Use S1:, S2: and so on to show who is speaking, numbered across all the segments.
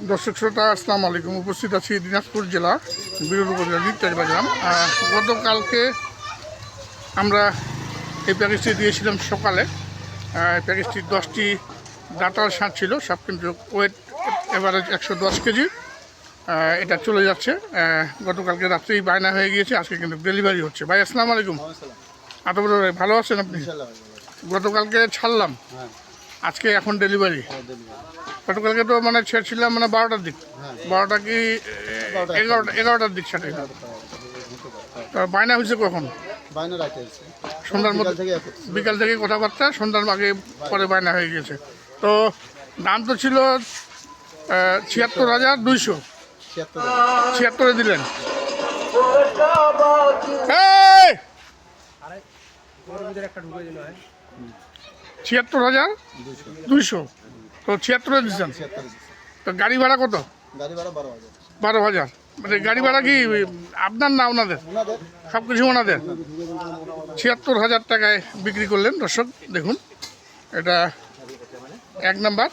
S1: দর্শক শ্রোতা আসসালামু আলাইকুম। উপস্থিত আছি দিনাজপুর জেলা বিরল উপজেলা নিত্যাজবাজার। গতকালকে আমরা এই প্যাকেজটি দিয়েছিলাম সকালে। প্যাকেজটি 10টি ডাটার সার ছিল, সব কিন্তু ওয়েট এভারেজ 110 কেজি। এটা চলে যাচ্ছে। গতকালকে রাত্রেই বায়না হয়ে গিয়েছে, আজকে কিন্তু ডেলিভারি হচ্ছে। ভাই আসসালামু আলাইকুম। আতবর ভাই ভালো আছেন আপনি? গতকালকে ছাড়লাম, আজকে এখন ডেলিভারি। গতকালকে তো মানে ছেড়েছিলাম মানে 12টার দিক, 12টা কি 11টার দিক ছাড়ে। বায়না হয়েছে কখন? সন্ধ্যার মধ্যে, বিকাল থেকে কথাবার্তা, সন্ধ্যার আগে পরে বায়না হয়ে গেছে। তো দাম তো ছিল 76,200, 76-এ দিলেন। 76,200, তো 76-এ দিচ্ছেন। তো গাড়ি ভাড়া কত?
S2: গাড়ি ভাড়া
S1: 12,000। মানে গাড়ি ভাড়া কি আপনার না ওনাদের? সব কিছু ওনাদের। 76,000 টাকায় বিক্রি করলেন। দর্শক দেখুন, এটা 1 নাম্বার,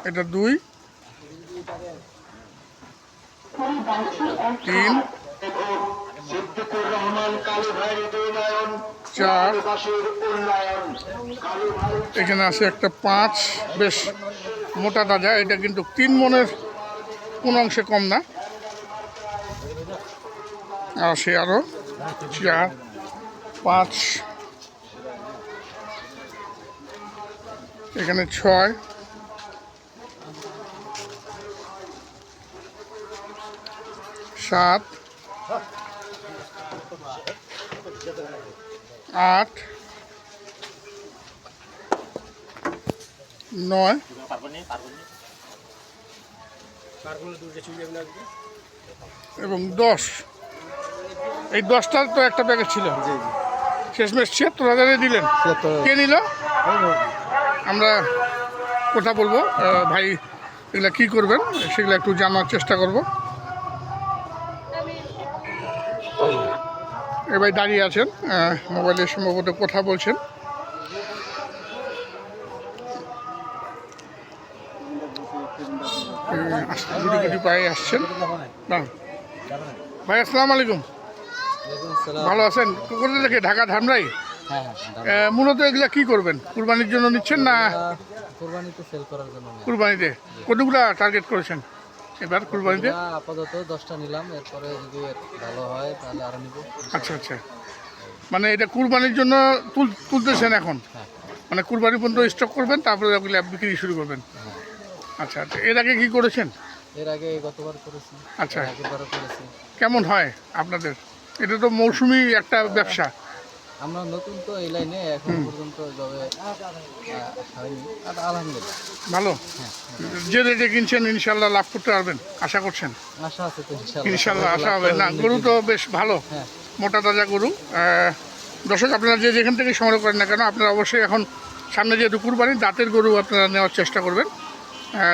S1: এটা 2, 3, 4, এখানে আছে একটা 5, বেশ মোটা তাজা। এটা কিন্তু 3 মনের কোন অংশে কম না। আছে আরো 4, 5, এখানে 6, 7, 8, 9 এবং 10। এই 10টার তো একটা প্যাকেজ ছিল, শেষমেশ 76,000-এ দিলেন। কে নিল? আমরা কথা বলবো, ভাই এগুলা কী করবেন সেগুলো একটু জানার চেষ্টা করব। এ ভাই দাঁড়িয়ে আছেন, মোবাইলে সম্ভবত কথা বলছেন। গুটি গুটি পায়ে আসছেন। ভাই আসসালামু আলাইকুম। ভালো আছেন? কোথা থেকে? ঢাকা ধামরাই। মূলত এগুলা কি করবেন? কুরবানির জন্য নিচ্ছেন না? কুরবানিতে কতগুলা টার্গেট করেছেন এবার কুরবানিতে?
S2: আপাতত 10টা নিলাম, এরপরে যদি ভালো হয় তাহলে আরো নিব।
S1: আচ্ছা আচ্ছা, মানে এটা কুরবানির জন্য তুলতেছেন এখন? মানে কুরবানি পর্যন্ত স্টক করবেন, তারপরে ওগুলো বিক্রি শুরু করবেন? আচ্ছা আচ্ছা, এর আগে কি করেছেন?
S2: এর আগে গতবার করেছি।
S1: আচ্ছা,
S2: আগেরবারও করেছি।
S1: কেমন হয় আপনাদের? এটা তো মৌসুমি একটা ব্যবসা।
S2: আমরা নতুন তো এই লাইনে, এখন পর্যন্ত এভাবে হয়নি, আর আলহামদুলিল্লাহ
S1: ভালো। যে রেটে কিনছেন ইনশাল্লাহ লাভ করতে পারবেন আশা করছেন?
S2: আশা আছে তো
S1: ইনশাল্লাহ আশা হবে। না, গরু তো বেশ ভালো, মোটা তাজা গরু। দর্শক আপনারা যে যেখান থেকে সংগ্রহ করেন না কেন, আপনারা অবশ্যই এখন সামনে যেহেতু কুরবানি, দাঁতের গরু আপনারা নেওয়ার চেষ্টা করবেন।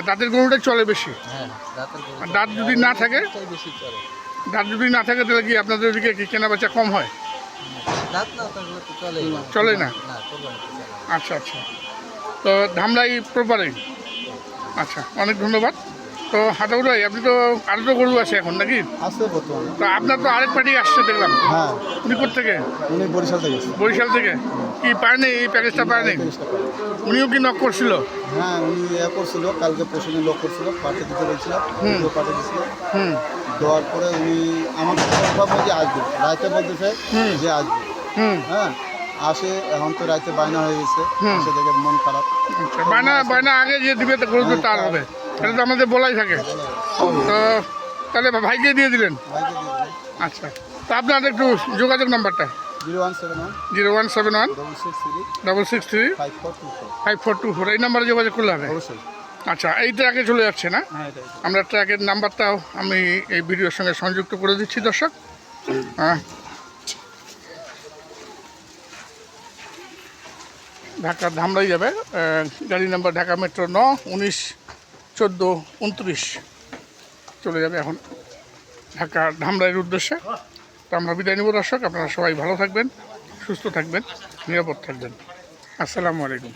S1: দাঁতের গরুটাই চলে বেশি। দাঁত যদি না থাকে, দাঁত যদি না থাকে তাহলে কি আপনাদের ওদিকে কি কেনা বেচা কম হয়? চলে না। আচ্ছা আচ্ছা, তো ধামরাই প্রপারেই। আচ্ছা, অনেক ধন্যবাদ। তো হাতাউর ভাই, আপনি তো আরও তো গরু আছে এখন নাকি?
S2: আছে বর্তমানে।
S1: তো আপনার তো আরেক পার্টি আসছে দেখলাম।
S2: হ্যাঁ।
S1: উনি কোথেকে?
S2: উনি বরিশাল থেকে।
S1: বরিশাল থেকে। কি পায়নি এই প্যাকেজটা? পায়নি? উনিও কি নক করছিল?
S2: হ্যাঁ, উনি করছিল, কালকে পরশুদিন লক করছিল, পাঠিয়ে দিতে বলছিল, পাঠিয়ে দিচ্ছিল। দেওয়ার পরে উনি আমাকে কনফার্ম যে আসবে, রাইতে বলতেছে যে আসবে। হ্যাঁ, আসে, এখন তো রাইতে বায়না হয়ে গেছে, সে দেখে মন খারাপ।
S1: বায়না আগে যে দিবে তো গরু তো তার হবে, এটা তো আমাদের বলাই থাকে। তো তাহলে ভাইকে দিয়ে দিলেন? আচ্ছা, তো আপনার একটু যোগাযোগ নাম্বারটা? 0171 663 5424, এই নাম্বারে যোগাযোগ করলে হবে? আচ্ছা, এই ট্র্যাকে চলে যাচ্ছে না? আমরা ট্র্যাকের নাম্বারটাও আমি এই ভিডিওর সঙ্গে সংযুক্ত করে দিচ্ছি দর্শক। ঢাকা ধামরাই যাবে, গাড়ি নাম্বার ঢাকা মেট্রো 9, 19, 14, 29 চলে যাবে এখন ঢাকা ধামরাইয়ের উদ্দেশ্যে। তো আমরা বিদায় নেব দর্শক। আপনারা সবাই ভালো থাকবেন, সুস্থ থাকবেন, নিরাপদ থাকবেন। আসসালামু আলাইকুম।